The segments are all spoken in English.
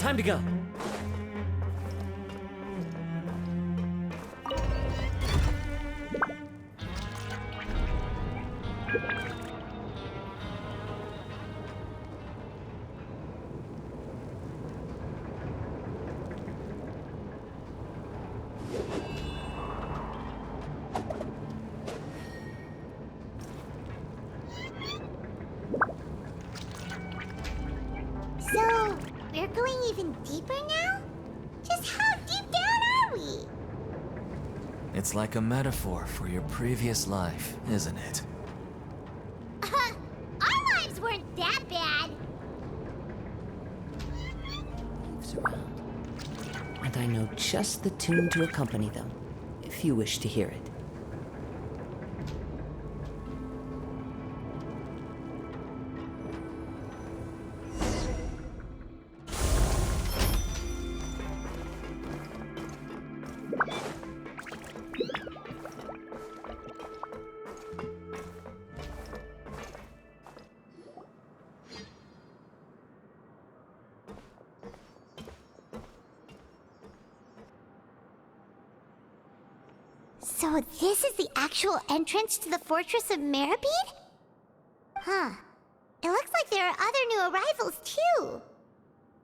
time to go. So, we're going even deeper now? Just how deep down are we? It's like a metaphor for your previous life, isn't it? Our lives weren't that bad. Moves around. And I know just the tune to accompany them, if you wish to hear it. So this is the actual entrance to the Fortress of Meribed? Huh. It looks like there are other new arrivals, too.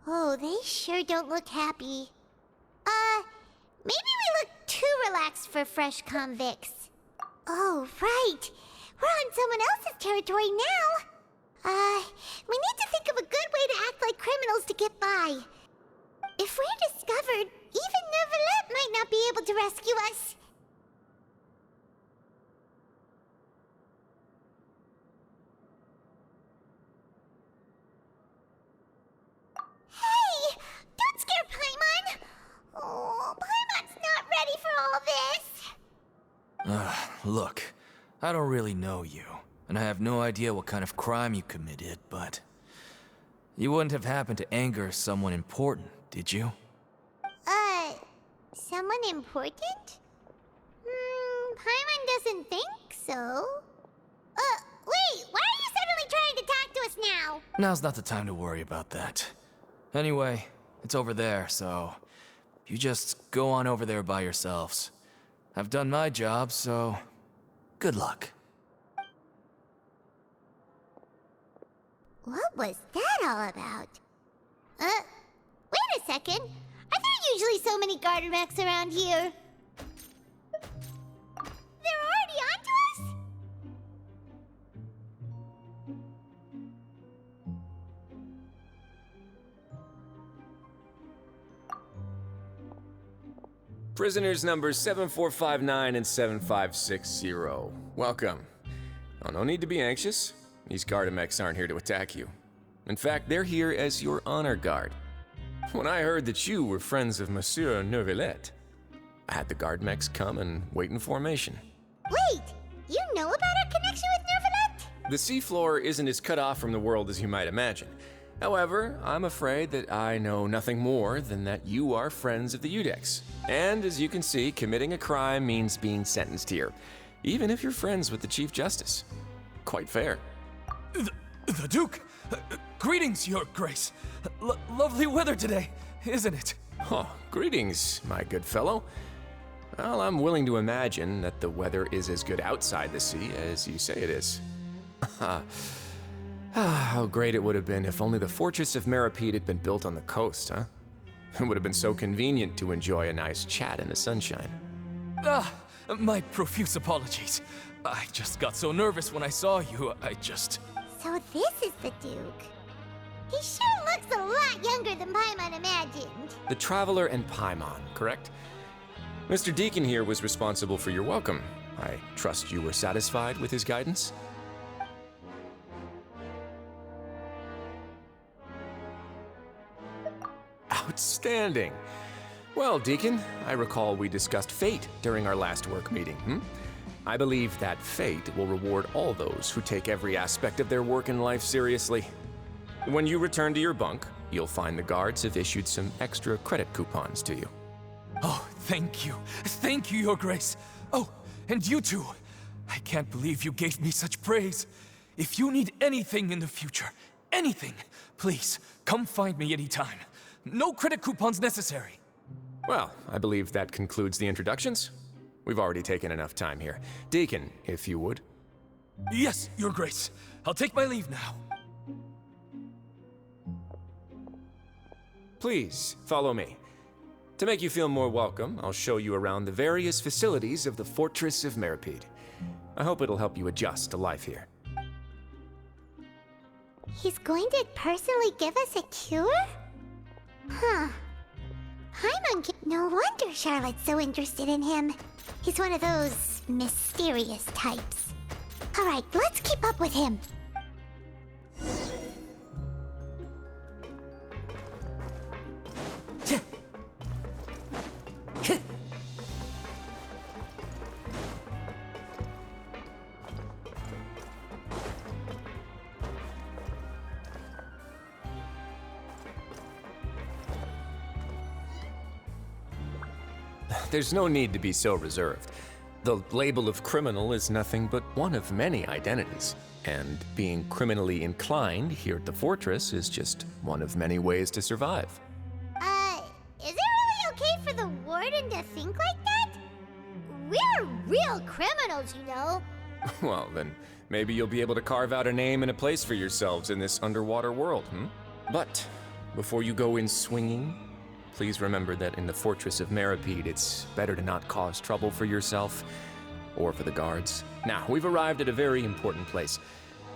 Oh, they sure don't look happy. Maybe we look too relaxed for fresh convicts. Oh, right. We're on someone else's territory now. We need to think of a good way to act like criminals to get by. If we're discovered, even Neuvillette might not be able to rescue us. Hey! Don't scare Paimon! Oh, Paimon's not ready for all this. Look, I don't really know you, and I have no idea what kind of crime you committed, but you wouldn't have happened to anger someone important, did you? Someone important? Paimon doesn't think so. Wait, why are you suddenly trying to talk to us now? Now's not the time to worry about that. Anyway, it's over there, so you just go on over there by yourselves. I've done my job, so good luck. What was that all about? Wait a second. Are there usually so many Gardermechs around here? They're already onto us? Prisoners numbers 7459 and 7560. Welcome. Oh, no need to be anxious. These Gardermechs aren't here to attack you. In fact, they're here as your honor guard. When I heard that you were friends of Monsieur Neuvillette, I had the Gardermechs come and wait in formation. Wait, you know about our connection with Neuvillette? The seafloor isn't as cut off from the world as you might imagine. However, I'm afraid that I know nothing more than that you are friends of the Udex. And as you can see, committing a crime means being sentenced here, even if you're friends with the Chief Justice. Quite fair. The Duke! Greetings, Your Grace. Lovely weather today, isn't it? Oh, greetings, my good fellow. Well, I'm willing to imagine that the weather is as good outside the sea as you say it is. How great it would have been if only the Fortress of Meribed had been built on the coast, huh? It would have been so convenient to enjoy a nice chat in the sunshine. My profuse apologies. I just got so nervous when I saw you, So this is the Duke. He sure looks a lot younger than Paimon imagined. The Traveler and Paimon, correct? Mr. Deacon here was responsible for your welcome. I trust you were satisfied with his guidance? Outstanding. Well, Deacon, I recall we discussed fate during our last work meeting, I believe that fate will reward all those who take every aspect of their work in life seriously. When you return to your bunk, you'll find the guards have issued some extra credit coupons to you. Oh, thank you. Thank you, Your Grace. Oh, and you too. I can't believe you gave me such praise. If you need anything in the future, anything, please come find me anytime. No credit coupons necessary. Well, I believe that concludes the introductions. We've already taken enough time here. Deacon, if you would. Yes, Your Grace. I'll take my leave now. Please, follow me. To make you feel more welcome, I'll show you around the various facilities of the Fortress of Meripede. I hope it'll help you adjust to life here. He's going to personally give us a cure? Huh. Paimon no wonder Charlotte's so interested in him. He's one of those mysterious types. Alright, let's keep up with him. There's no need to be so reserved. The label of criminal is nothing but one of many identities. And being criminally inclined here at the Fortress is just one of many ways to survive. Is it really okay for the warden to think like that? We're real criminals, you know. Well, then maybe you'll be able to carve out a name and a place for yourselves in this underwater world, But before you go in swinging, please remember that in the Fortress of Meripede, it's better to not cause trouble for yourself or for the guards. Now, we've arrived at a very important place,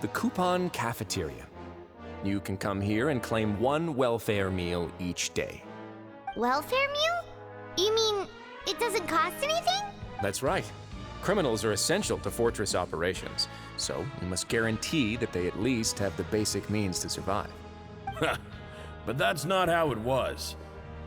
the Coupon Cafeteria. You can come here and claim one welfare meal each day. Welfare meal? You mean it doesn't cost anything? That's right. Criminals are essential to Fortress operations, so you must guarantee that they at least have the basic means to survive. But that's not how it was.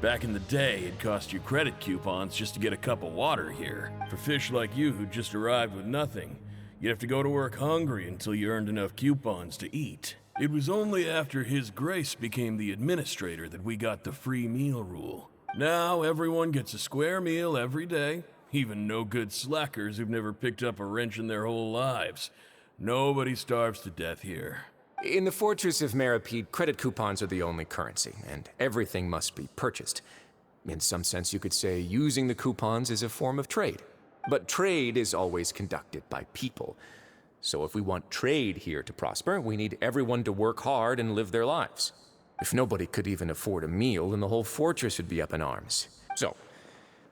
Back in the day, it cost you credit coupons just to get a cup of water here. For fish like you who just arrived with nothing, you'd have to go to work hungry until you earned enough coupons to eat. It was only after His Grace became the administrator that we got the free meal rule. Now everyone gets a square meal every day, even no-good slackers who've never picked up a wrench in their whole lives. Nobody starves to death here. In the Fortress of Meripede, credit coupons are the only currency, and everything must be purchased. In some sense, you could say using the coupons is a form of trade. But trade is always conducted by people. So if we want trade here to prosper, we need everyone to work hard and live their lives. If nobody could even afford a meal, then the whole fortress would be up in arms. So,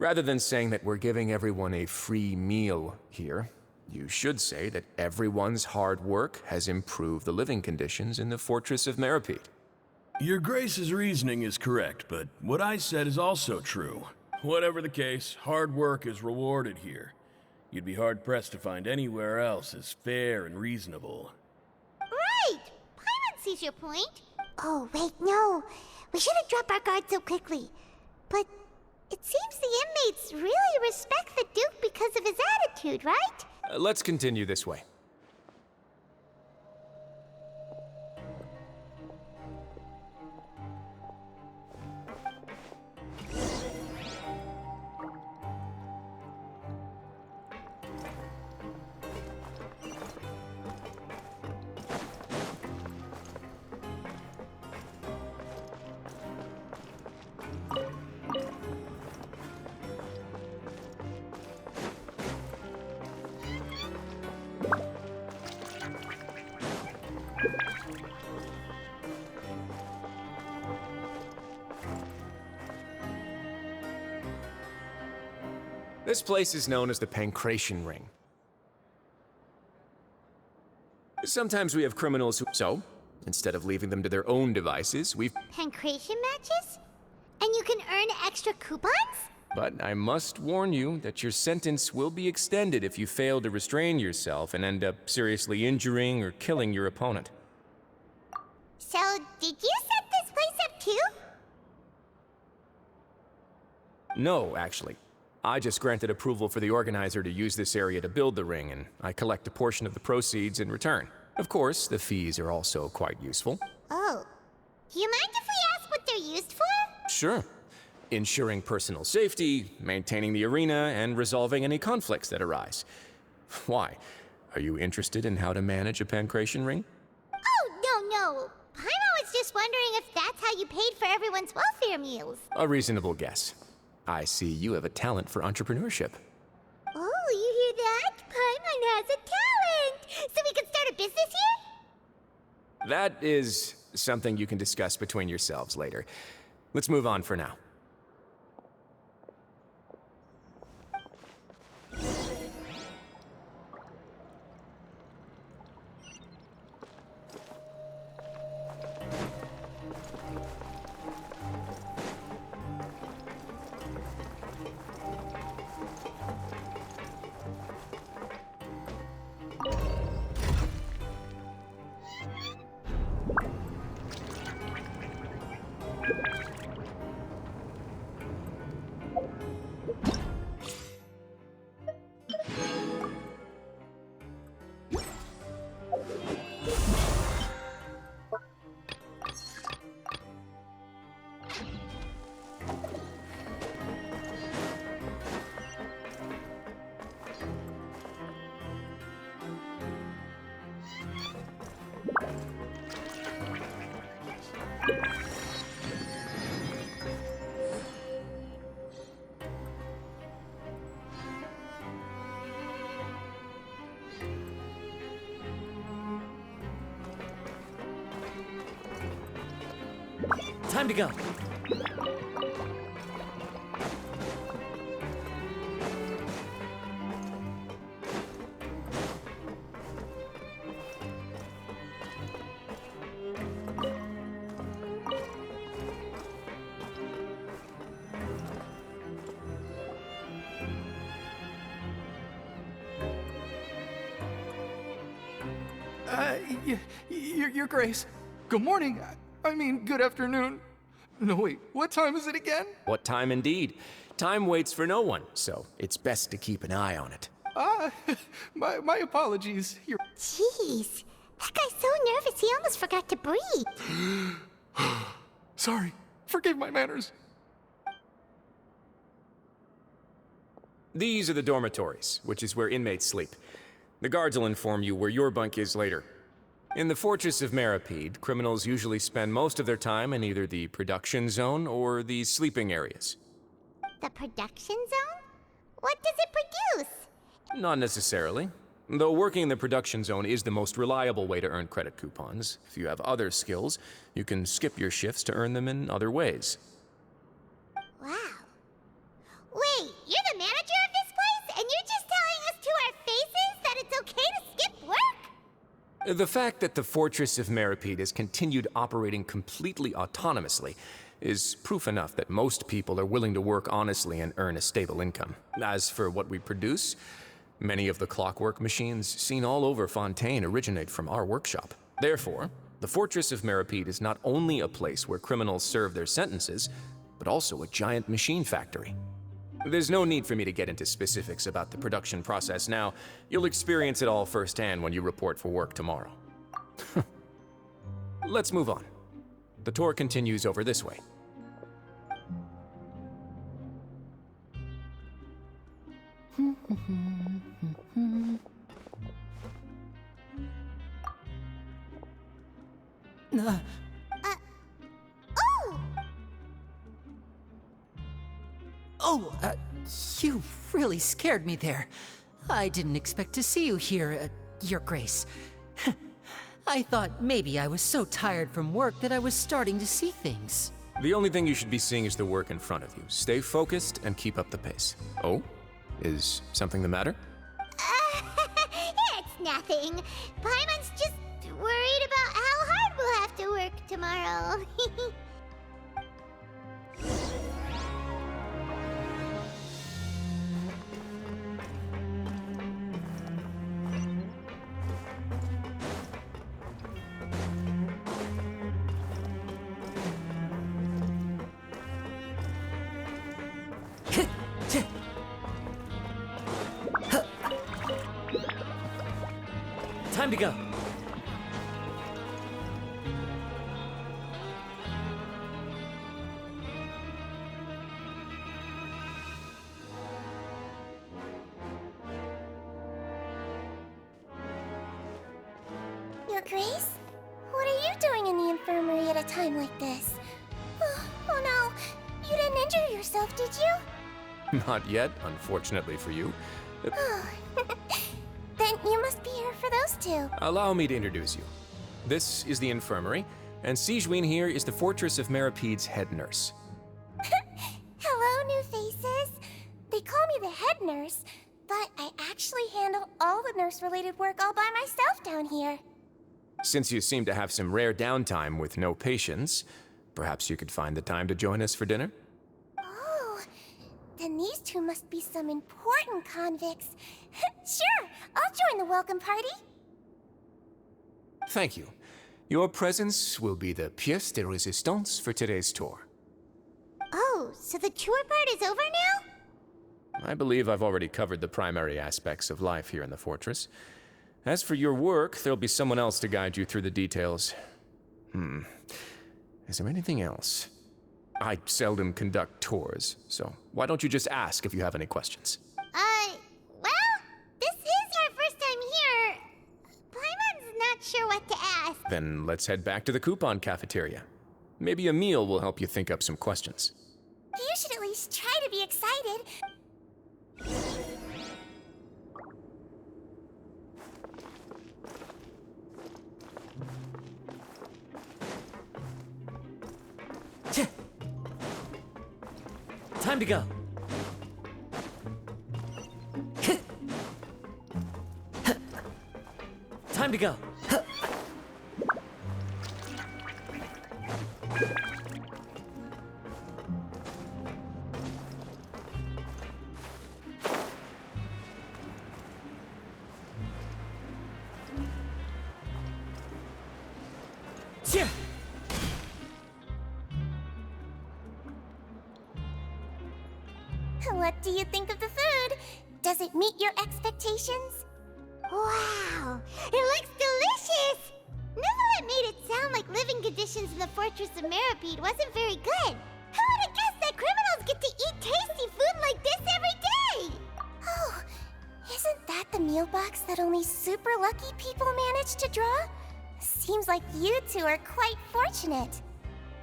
rather than saying that we're giving everyone a free meal here, you should say that everyone's hard work has improved the living conditions in the Fortress of Meripede. Your Grace's reasoning is correct, but what I said is also true. Whatever the case, hard work is rewarded here. You'd be hard-pressed to find anywhere else as fair and reasonable. Right! Paimon sees your point. Oh, wait, no. We shouldn't drop our guard so quickly. But it seems the inmates really respect the Duke because of his attitude, right? Let's continue this way. This place is known as the Pancration Ring. Sometimes we have criminals who... So, instead of leaving them to their own devices, we've... Pancration matches? And you can earn extra coupons? But I must warn you that your sentence will be extended if you fail to restrain yourself and end up seriously injuring or killing your opponent. So, did you set this place up too? No, actually. I just granted approval for the organizer to use this area to build the ring, and I collect a portion of the proceeds in return. Of course, the fees are also quite useful. Oh. Do you mind if we ask what they're used for? Sure. Ensuring personal safety, maintaining the arena, and resolving any conflicts that arise. Why? Are you interested in how to manage a pancration ring? Oh, no. Paimon was just wondering if that's how you paid for everyone's welfare their meals. A reasonable guess. I see you have a talent for entrepreneurship. Oh, you hear that? Paimon has a talent! So we can start a business here? That is something you can discuss between yourselves later. Let's move on for now. Time to go. Your Grace. Good morning. I mean, good afternoon. No, wait, what time is it again? What time indeed? Time waits for no one, so it's best to keep an eye on it. My apologies. Jeez, that guy's so nervous he almost forgot to breathe. Sorry. Forgive my manners. These are the dormitories, which is where inmates sleep. The guards will inform you where your bunk is later. In the Fortress of Meripede, criminals usually spend most of their time in either the production zone or the sleeping areas. The production zone? What does it produce? Not necessarily. Though working in the production zone is the most reliable way to earn credit coupons, if you have other skills, you can skip your shifts to earn them in other ways. Wow. Wait, you're the manager of this place, and you're just telling us to our faces that it's okay to skip work? The fact that the Fortress of Meripede has continued operating completely autonomously is proof enough that most people are willing to work honestly and earn a stable income. As for what we produce, many of the clockwork machines seen all over Fontaine originate from our workshop. Therefore, the Fortress of Meripede is not only a place where criminals serve their sentences, but also a giant machine factory. There's no need for me to get into specifics about the production process now. You'll experience it all firsthand when you report for work tomorrow. Let's move on. The tour continues over this way. You really scared me there. I didn't expect to see you here, Your Grace. I thought maybe I was so tired from work that I was starting to see things. The only thing you should be seeing is the work in front of you. Stay focused and keep up the pace. Oh? Is something the matter? It's nothing. Paimon's just worried about how hard we'll have to work tomorrow. Time to go. Your Grace? What are you doing in the infirmary at a time like this? Oh no, yourself, did you? Not yet, unfortunately for you. Then you must be here for those two. Allow me to introduce you. This is the infirmary, and Sigewinne here is the Fortress of Meripede's head nurse. Hello, new faces. They call me the head nurse, but I actually handle all the nurse-related work all by myself down here. Since you seem to have some rare downtime with no patients, perhaps you could find the time to join us for dinner? Oh, then these two must be some important convicts. Sure, I'll join the welcome party. Thank you. Your presence will be the pièce de résistance for today's tour. Oh, so the tour part is over now? I believe I've already covered the primary aspects of life here in the fortress. As for your work, there'll be someone else to guide you through the details. Is there anything else? I seldom conduct tours, so why don't you just ask if you have any questions? Well, this is our first time here. Paimon's not sure what to ask. Then let's head back to the coupon cafeteria. Maybe a meal will help you think up some questions. You should at least try to be excited. Time to go. Time to go. Yeah. What do you think of the food? Does it meet your expectations? Wow, it looks delicious! Neverlet made it sound like living conditions in the Fortress of Meripede wasn't very good. Who would have guessed that criminals get to eat tasty food like this every day? Oh, isn't that the meal box that only super lucky people manage to draw? Seems like you two are quite fortunate.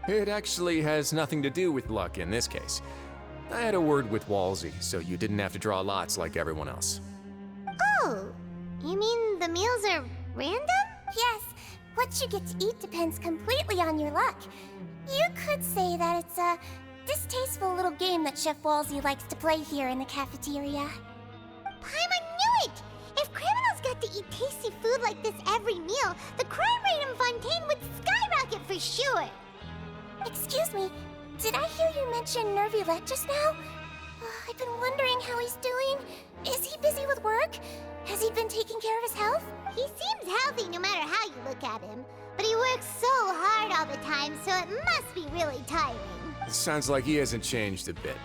It actually has nothing to do with luck in this case. I had a word with Walsey, so you didn't have to draw lots like everyone else. Oh, you mean the meals are random? Yes, what you get to eat depends completely on your luck. You could say that it's a distasteful little game that Chef Walsey likes to play here in the cafeteria. Paimon knew it! If criminals got to eat tasty food like this every meal, the crime rate in Fontaine would skyrocket for sure! Excuse me, did I hear you mention Nervylette just now? I've been wondering how he's doing. Is he busy with work? Has he been taking care of his health? He seems healthy no matter how you look at him. But he works so hard all the time, so it must be really tiring. Sounds like he hasn't changed a bit.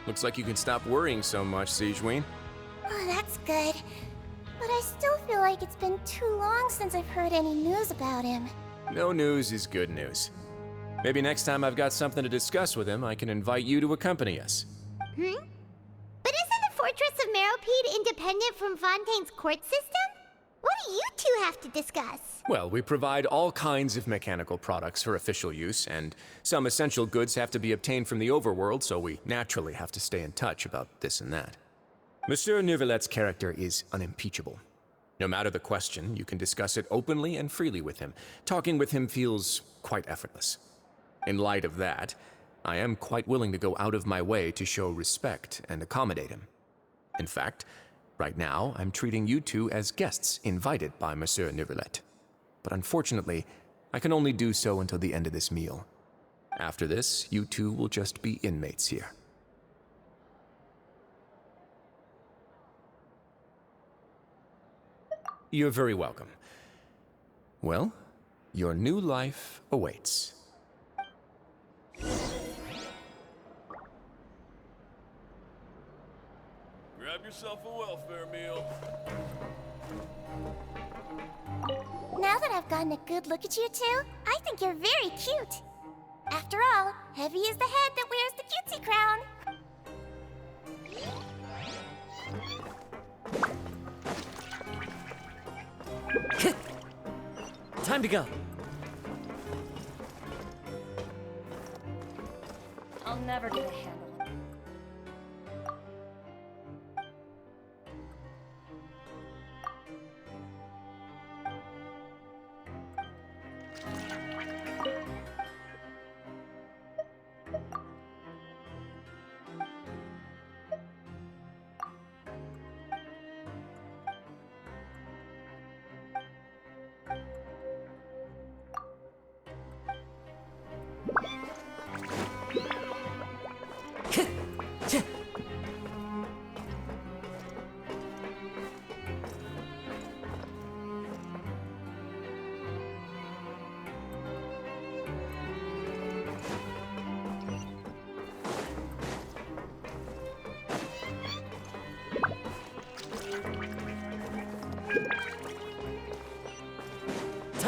Looks like you can stop worrying so much, Sigewinne. Oh, that's good. But I still feel like it's been too long since I've heard any news about him. No news is good news. Maybe next time I've got something to discuss with him, I can invite you to accompany us. But isn't the Fortress of Meropede independent from Fontaine's court system? What do you two have to discuss? Well, we provide all kinds of mechanical products for official use, and some essential goods have to be obtained from the overworld, so we naturally have to stay in touch about this and that. Monsieur Nervylette's character is unimpeachable. No matter the question, you can discuss it openly and freely with him. Talking with him feels quite effortless. In light of that, I am quite willing to go out of my way to show respect and accommodate him. In fact, right now, I'm treating you two as guests invited by Monsieur Nervylette. But unfortunately, I can only do so until the end of this meal. After this, you two will just be inmates here. You're very welcome. Well, your new life awaits. Grab yourself a welfare meal. Now that I've gotten a good look at you two, I think you're very cute. After all, heavy is the head that wears the cutesy crown. Time to go. I'll never get a handle on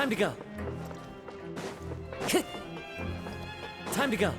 Time to go. Time to go.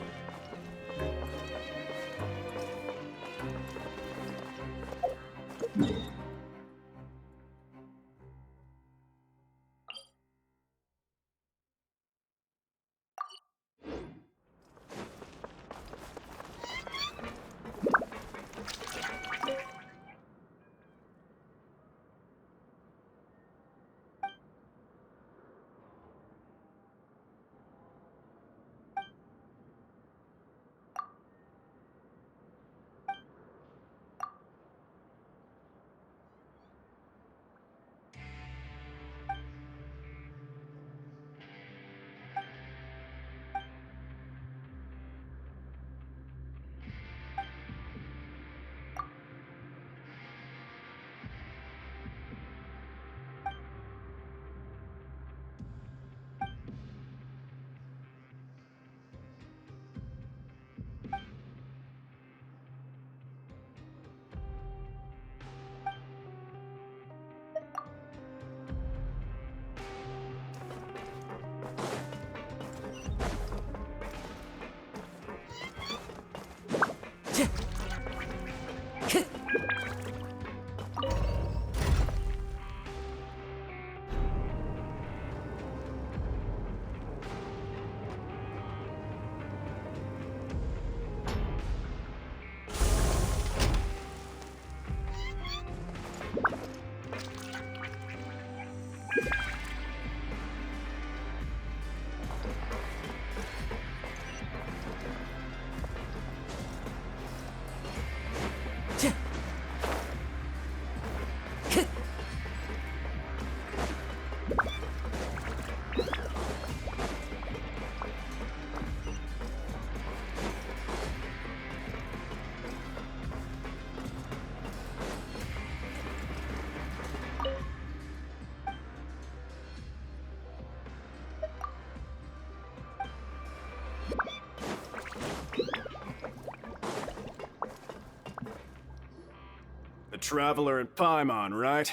Traveler in Paimon, right?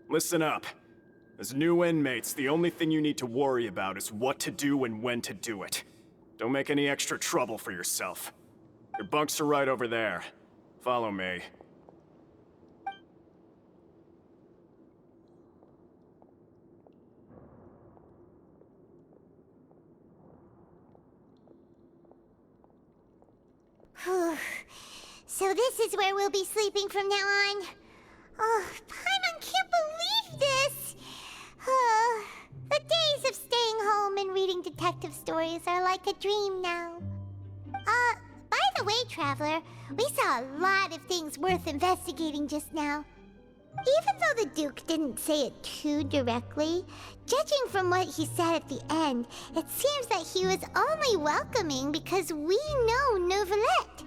Listen up. As new inmates, the only thing you need to worry about is what to do and when to do it. Don't make any extra trouble for yourself. Your bunks are right over there. Follow me. So this is where we'll be sleeping from now on. Oh, Paimon can't believe this! The days of staying home and reading detective stories are like a dream now. By the way, Traveler, we saw a lot of things worth investigating just now. Even though the Duke didn't say it too directly, judging from what he said at the end, it seems that he was only welcoming because we know Neuvillette.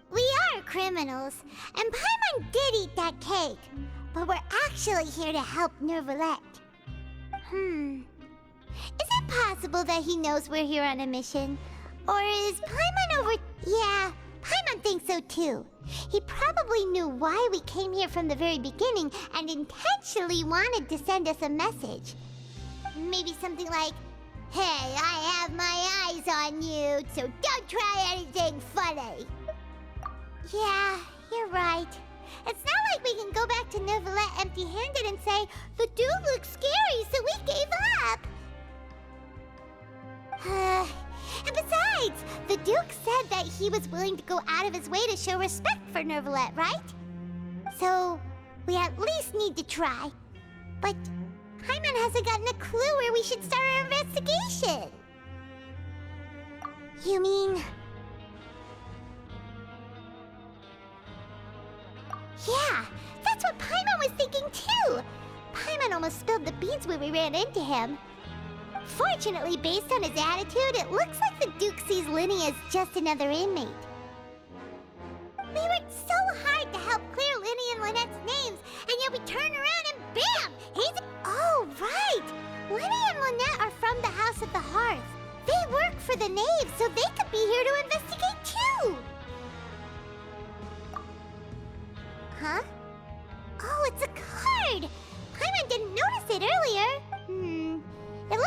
We are criminals, and Paimon did eat that cake, but we're actually here to help Neuvillette. Is it possible that he knows we're here on a mission? Or is Paimon over... Yeah, Paimon thinks so too. He probably knew why we came here from the very beginning and intentionally wanted to send us a message. Maybe something like, "Hey, I have my eyes on you, so don't try anything funny." Yeah, you're right. It's not like we can go back to Neuvillette empty-handed and say, "The dude looks scary, so we gave up." And besides, the Duke said that he was willing to go out of his way to show respect for Neuvillette, right? So, we at least need to try. But Paimon hasn't gotten a clue where we should start our investigation. You mean... Yeah, that's what Paimon was thinking too! Paimon almost spilled the beans when we ran into him. Fortunately, based on his attitude, it looks like the Duke sees Linny as just another inmate. We worked so hard to help clear Linny and Lynette's names, and yet we turn around and bam! He's... Oh, right! Linny and Lynette are from the House of the Hearth. They work for the Knave, so they could be here to investigate too! Huh? Oh, it's a card! Paimon didn't notice it earlier. It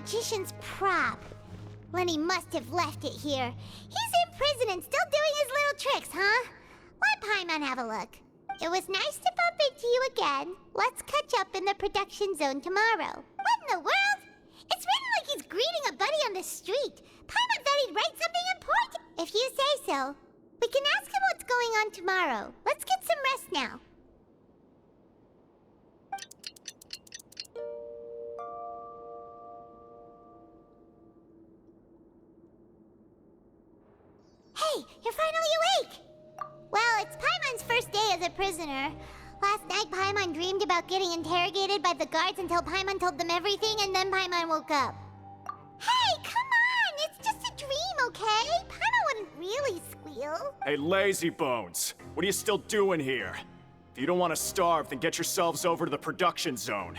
magician's prop. Lenny must have left it here. He's in prison and still doing his little tricks, huh? Let Paimon have a look. It was nice to bump into you again. Let's catch up in the production zone tomorrow. What in the world? It's written like he's greeting a buddy on the street. Paimon thought he'd write something important. If you say so. We can ask him what's going on tomorrow. Let's get some rest now. Hey, you're finally awake! Well, it's Paimon's first day as a prisoner. Last night, Paimon dreamed about getting interrogated by the guards until Paimon told them everything, and then Paimon woke up. Hey, come on! It's just a dream, okay? Paimon wouldn't really squeal. Hey, lazy bones. What are you still doing here? If you don't want to starve, then get yourselves over to the production zone.